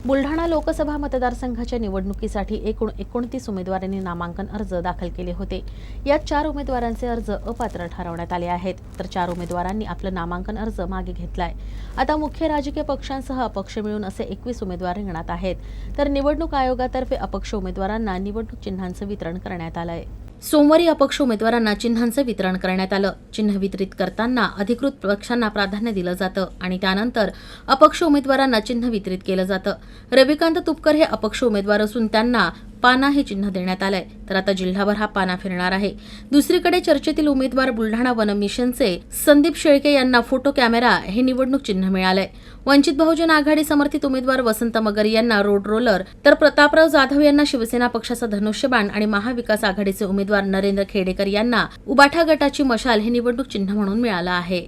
बुलढाणा लोकसभा मतदारसंघाच्या निवडणुकीसाठी एकूण 29 उमेदवारांनी नामांकन अर्ज दाखल केले होते। यात 4 उमेदवारांचे अर्ज अपात्र ठरवण्यात आले आहेत, तर 4 उमेदवारांनी आपलं नामांकन अर्ज मागे घेतलाय। आता मुख्य राजकीय पक्षांसह अपक्ष मिळून असे 21 उमेदवार रिंगणात आहेत, तर निवडणूक आयोगातर्फे अपक्ष उमेदवारांना निवडणूक चिन्हांचं वितरण करण्यात आलंय। सोमवारी अपक्ष उमेदवारांना चिन्हांचं वितरण करण्यात आलं। चिन्ह वितरित करताना अधिकृत पक्षांना प्राधान्य दिलं जातं आणि त्यानंतर अपक्ष उमेदवारांना चिन्ह वितरित केलं जातं। रविकांत तुपकर हे अपक्ष उमेदवार असून त्यांना पाना हे चिन्ह देण्यात आलंय, तर आता जिल्हाभर हा पाना फिरणार आहे। दुसरीकडे चर्चेतील उमेदवार बुलढाणा वन मिशनचे संदीप शेळके यांना फोटो कॅमेरा हे निवडणूक चिन्ह मिळालंय। वंचित बहुजन आघाडी समर्थित उमेदवार वसंत मगर यांना रोड रोलर, तर प्रतापराव जाधव यांना शिवसेना पक्षाचा धनुष्यबाण आणि महाविकास आघाडीचे उमेदवार नरेंद्र खेडेकर यांना उबाठा गटाची मशाल हे निवडणूक चिन्ह म्हणून मिळालं आहे।